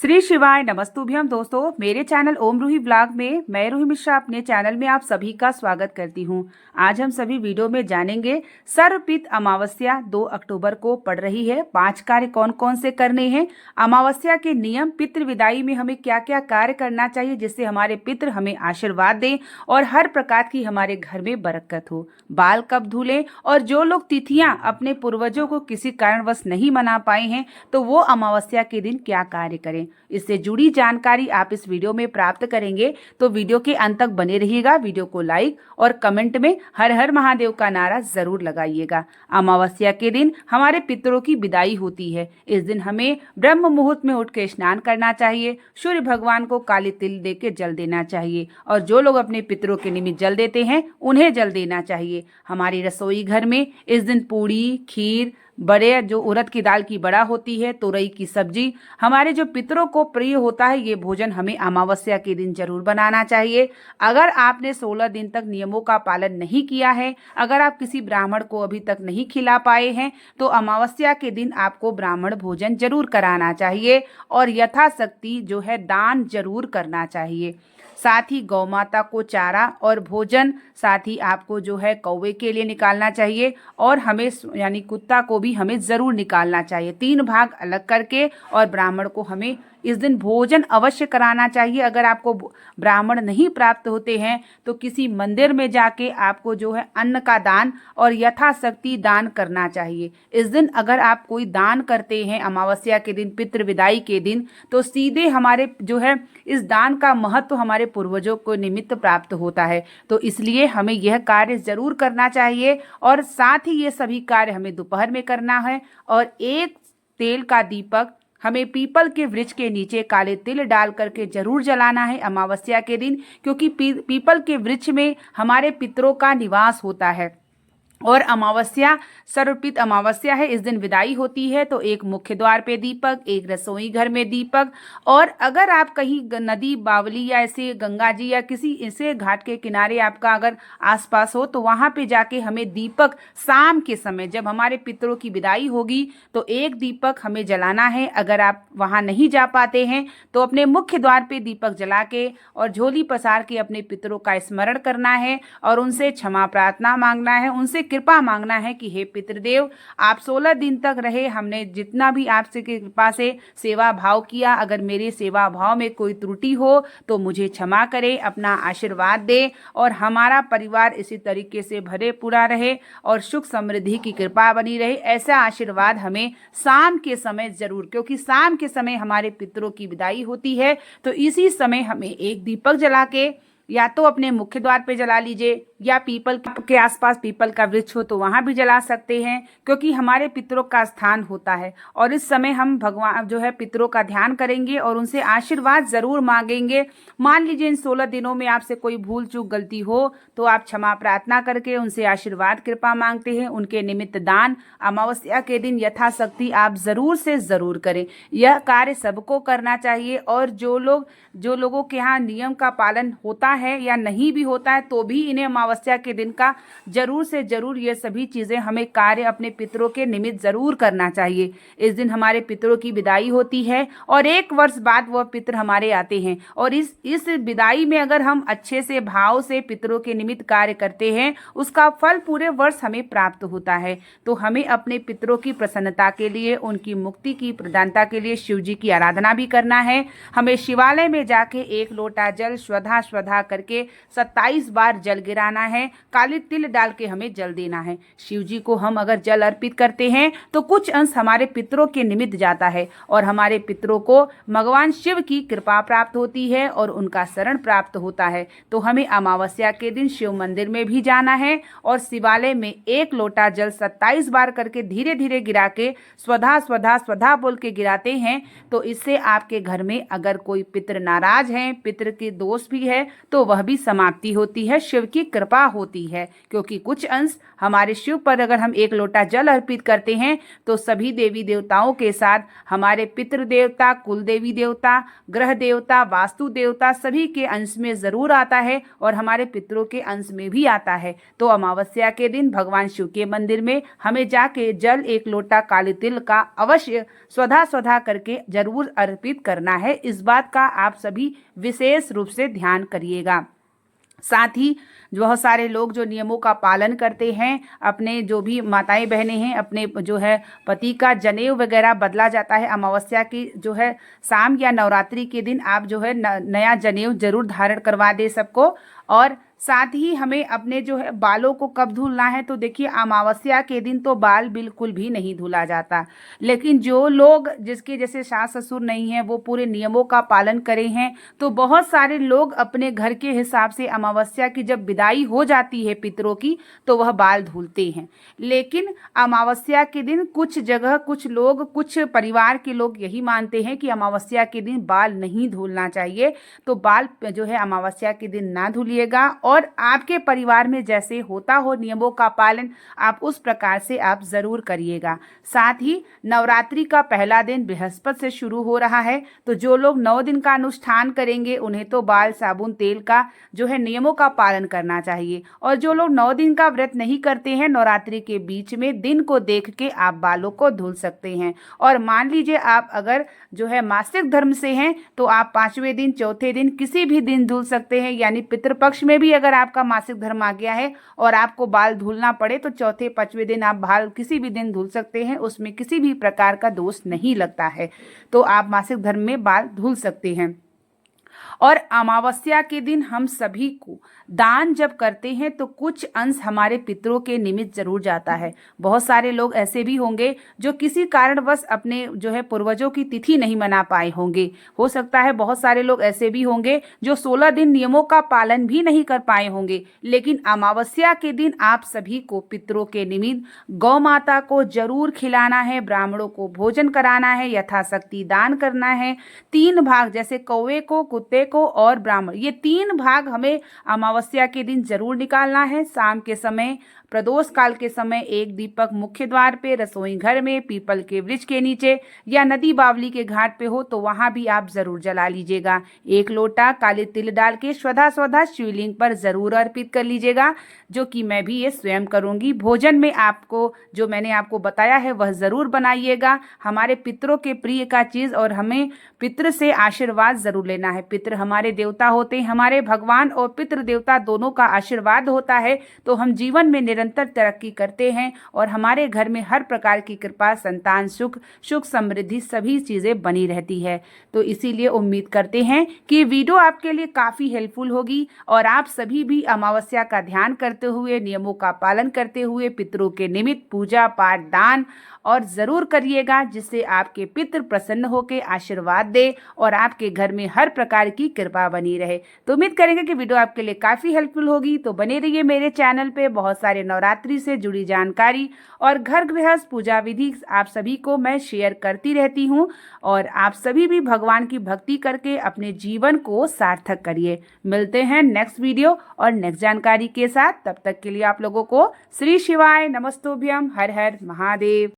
श्री शिवाय नमस्तुभ्यम। दोस्तों, मेरे चैनल ओम रूही ब्लॉग में मैं रूही मिश्रा अपने चैनल में आप सभी का स्वागत करती हूं। आज हम सभी वीडियो में जानेंगे सर्वपित अमावस्या 2 अक्टूबर को पड़ रही है। 5 कार्य कौन कौन से करने हैं, अमावस्या के नियम, पितृ विदाई में हमें क्या क्या कार्य करना चाहिए जिससे हमारे पितृ हमें आशीर्वाद दें और हर प्रकार की हमारे घर में बरकत हो। बाल कब धुलें और जो लोग तिथियां अपने पूर्वजों को किसी कारणवश नहीं मना पाए हैं तो वो अमावस्या के दिन क्या कार्य करें, इससे जुड़ी जानकारी आप इस वीडियो में प्राप्त करेंगे। तो वीडियो के अंत तक बने रहिएगा। वीडियो को लाइक और कमेंट में हर हर महादेव का नारा जरूर लगाइएगा। अमावस्या के दिन हमारे पितरों की विदाई होती है। इस दिन हमें ब्रह्म मुहूर्त में उठ के स्नान करना चाहिए। सूर्य भगवान को काले तिल दे के जल देना चाहिए और जो लोग अपने पितरों के निमित्त जल देते हैं उन्हें जल देना चाहिए। हमारी रसोई घर में इस दिन पूड़ी, खीर, बड़े जो उड़द की दाल की बड़ा होती है, तोरई की सब्जी, हमारे जो पितरों को प्रिय होता है, ये भोजन हमें अमावस्या के दिन जरूर बनाना चाहिए। अगर आपने 16 दिन तक नियमों का पालन नहीं किया है, अगर आप किसी ब्राह्मण को अभी तक नहीं खिला पाए हैं तो अमावस्या के दिन आपको ब्राह्मण भोजन जरूर कराना चाहिए और यथाशक्ति जो है दान जरूर करना चाहिए। साथ ही गौ माता को चारा और भोजन, साथ ही आपको जो है कौवे के लिए निकालना चाहिए और हमें यानी कुत्ता को भी हमें ज़रूर निकालना चाहिए। 3 भाग अलग करके और ब्राह्मण को हमें इस दिन भोजन अवश्य कराना चाहिए। अगर आपको ब्राह्मण नहीं प्राप्त होते हैं तो किसी मंदिर में जाके आपको जो है अन्न का दान और यथाशक्ति दान करना चाहिए। इस दिन अगर आप कोई दान करते हैं अमावस्या के दिन, पितृ विदाई के दिन, तो सीधे हमारे जो है इस दान का महत्व हमारे पूर्वजों को निमित्त प्राप्त होता है। तो इसलिए हमें यह कार्य जरूर करना चाहिए और साथ ही ये सभी कार्य हमें दोपहर में करना है। और एक तेल का दीपक हमें पीपल के वृक्ष के नीचे काले तिल डाल करके जरूर जलाना है अमावस्या के दिन, क्योंकि पीपल के वृक्ष में हमारे पितरों का निवास होता है और अमावस्या सर्वपित अमावस्या है। इस दिन विदाई होती है तो एक मुख्य द्वार पे दीपक, एक रसोई घर में दीपक, और अगर आप कहीं नदी, बावली या ऐसे गंगा जी या किसी ऐसे घाट के किनारे आपका अगर आसपास हो तो वहां पे जाके हमें दीपक शाम के समय जब हमारे पितरों की विदाई होगी तो एक दीपक हमें जलाना है। अगर आप वहां नहीं जा पाते हैं तो अपने मुख्य द्वार पे दीपक जला के और झोली पसार के अपने पितरों का स्मरण करना है और उनसे क्षमा प्रार्थना मांगना है, उनसे कृपा मांगना है कि हे पितृदेव, आप 16 दिन तक रहे, हमने जितना भी आपसे कृपा से सेवा भाव किया, अगर मेरे सेवा भाव में कोई त्रुटि हो तो मुझे क्षमा करें, अपना आशीर्वाद दे और हमारा परिवार इसी तरीके से भरे पूरा रहे और सुख समृद्धि की कृपा बनी रहे। ऐसा आशीर्वाद हमें शाम के समय जरूर, क्योंकि शाम के समय हमारे पितरों की विदाई होती है, तो इसी समय हमें एक दीपक जला के या तो अपने मुख्य द्वार पे जला लीजिए या पीपल के आसपास पीपल का वृक्ष हो तो वहां भी जला सकते हैं, क्योंकि हमारे पितरों का स्थान होता है। और इस समय हम भगवान जो है पितरों का ध्यान करेंगे और उनसे आशीर्वाद जरूर मांगेंगे। मान लीजिए इन 16 दिनों में आपसे कोई भूल चूक गलती हो तो आप क्षमा प्रार्थना करके उनसे आशीर्वाद कृपा मांगते हैं। उनके निमित्त दान अमावस्या के दिन यथाशक्ति आप जरूर से जरूर करें। यह कार्य सबको करना चाहिए और जो लोगों के यहाँ नियम का पालन होता है या नहीं भी होता है तो भी इन्हें अमावस्या के दिन का जरूर से जरूर ये सभी चीजें हमें कार्य अपने पितरों के निमित्त जरूर करना चाहिए। इस दिन हमारे पितरों की विदाई होती है और 1 वर्ष बाद वह पितर हमारे आते हैं और इस विदाई में अगर हम अच्छे से भाव से पितरों के निमित्त कार्य करते हैं उसका फल पूरे वर्ष हमें प्राप्त होता है। तो हमें अपने पितरों की प्रसन्नता के लिए, उनकी मुक्ति की प्रदानता के लिए शिव जी की आराधना भी करना है। हमें शिवालय में जाके 1 लोटा जल श्रद्धा करके 27 बार जल गिराना है, काले तिल डाल के हमें जल देना है। शिव जी को हम अगर जल अर्पित करते हैं तो कुछ अंश हमारे पितरों के निमित्त जाता है और हमारे पितरों को भगवान शिव की कृपा प्राप्त होती है और उनका शरण प्राप्त होता है। तो हमें अमावस्या के दिन शिव मंदिर में भी जाना है और शिवालय में 1 लोटा जल 27 बार करके धीरे धीरे गिरा के स्वधा बोल के गिराते हैं। तो इससे आपके घर में अगर कोई पितर नाराज है, पितर के दोष भी है, तो वह भी समाप्ति होती है शिव की कृपा कृपा होती है, क्योंकि कुछ अंश हमारे शिव पर अगर हम 1 लोटा जल अर्पित करते हैं तो सभी देवी देवताओं के साथ हमारे पितृ देवता, कुल देवी देवता, ग्रह देवता, वास्तु देवता सभी के अंश में ज़रूर आता है और हमारे पितरों के अंश में भी आता है। तो अमावस्या के दिन भगवान शिव के मंदिर में हमें जाके जल 1 लोटा काले तिल का अवश्य स्वधा करके जरूर अर्पित करना है। इस बात का आप सभी विशेष रूप से ध्यान करिएगा। साथ ही बहुत सारे लोग जो नियमों का पालन करते हैं, अपने जो भी माताएं बहनें हैं, अपने जो है पति का जनेऊ वगैरह बदला जाता है अमावस्या की जो है शाम या नवरात्रि के दिन आप जो है नया जनेऊ जरूर धारण करवा दे सबको। और साथ ही हमें अपने जो है बालों को कब धुलना है, तो देखिए अमावस्या के दिन तो बाल बिल्कुल भी नहीं धुला जाता, लेकिन जो लोग जिसके जैसे सास ससुर नहीं है वो पूरे नियमों का पालन करे हैं, तो बहुत सारे लोग अपने घर के हिसाब से अमावस्या की जब विदाई हो जाती है पितरों की तो वह बाल धुलते हैं। लेकिन अमावस्या के दिन कुछ जगह कुछ लोग कुछ परिवार के लोग यही मानते हैं कि अमावस्या के दिन बाल नहीं धुलना चाहिए, तो बाल जो है अमावस्या के दिन ना धुलिएगा और आपके परिवार में जैसे होता हो नियमों का पालन आप उस प्रकार से आप जरूर करिएगा। साथ ही नवरात्रि का पहला दिन बृहस्पति से शुरू हो रहा है, तो जो लोग 9 दिन का अनुष्ठान करेंगे उन्हें तो बाल साबुन तेल का जो है नियमों का पालन करना चाहिए, और जो लोग 9 दिन का व्रत नहीं करते हैं नवरात्रि के बीच में दिन को देख के आप बालों को धुल सकते हैं। और मान लीजिए आप अगर जो है मासिक धर्म से हैं तो आप 5वें दिन, चौथे दिन, किसी भी दिन धुल सकते हैं। यानी पितृपक्ष में भी अगर आपका मासिक धर्म आ गया है और आपको बाल धुलना पड़े तो चौथे 5वें दिन आप बाल किसी भी दिन धुल सकते हैं, उसमें किसी भी प्रकार का दोष नहीं लगता है। तो आप मासिक धर्म में बाल धुल सकते हैं। और अमावस्या के दिन हम सभी को दान जब करते हैं तो कुछ अंश हमारे पितरों के निमित्त जरूर जाता है। बहुत सारे लोग ऐसे भी होंगे जो किसी कारणवश अपने जो है पूर्वजों की तिथि नहीं मना पाए होंगे। हो सकता है बहुत सारे लोग ऐसे भी होंगे जो 16 दिन नियमों का पालन भी नहीं कर पाए होंगे। लेकिन अमावस्या के दिन आप सभी को पितरों के निमित्त गौ माता को जरूर खिलाना है, ब्राह्मणों को भोजन कराना है, यथाशक्ति दान करना है। 3 भाग जैसे कौवे को, कुत्ते को और ब्राह्मण, ये 3 भाग हमें अमावस्या के दिन जरूर निकालना है। शाम के समय प्रदोष काल के समय 1 दीपक मुख्य द्वार पे, रसोई घर में, पीपल के वृक्ष के नीचे या नदी बावली के घाट पे हो तो वहां भी आप जरूर जला लीजिएगा। 1 लोटा काले तिल डाल के स्वधा शिवलिंग पर जरूर अर्पित कर लीजिएगा, जो कि मैं भी ये स्वयं करूंगी। भोजन में आपको जो मैंने आपको बताया है वह जरूर बनाइएगा। हमारे पितरों के प्रिय का चीज, और हमें पितृ से आशीर्वाद जरूर लेना है। पितृ हमारे देवता होते हैं, हमारे भगवान और पितृ देवता दोनों का आशीर्वाद होता है तो हम जीवन में निरंतर तरक्की करते हैं और हमारे घर में हर प्रकार की कृपा, संतान सुख समृद्धि सभी चीजें बनी रहती है। तो इसीलिए उम्मीद करते हैं कि वीडियो आपके लिए काफी हेल्पफुल होगी और आप सभी भी अमावस्या का ध्यान करते हुए, नियमों का पालन करते हुए पितरों के निमित्त पूजा पाठ, दान और जरूर करिएगा, जिससे आपके पितृ प्रसन्न होकर आशीर्वाद दे और आपके घर में हर प्रकार की कृपा बनी रहे। तो उम्मीद करेंगे कि वीडियो आपके लिए काफी हेल्पफुल होगी। तो बने रहिए मेरे चैनल पे, बहुत सारे नवरात्रि से जुड़ी जानकारी और घर गृहस्थ पूजा विधि आप सभी को मैं शेयर करती रहती हूँ, और आप सभी भी भगवान की भक्ति करके अपने जीवन को सार्थक करिए। मिलते हैं नेक्स्ट वीडियो और नेक्स्ट जानकारी के साथ। तब तक के लिए आप लोगों को श्री शिवाय नमस्तोभ्यम, हर हर महादेव।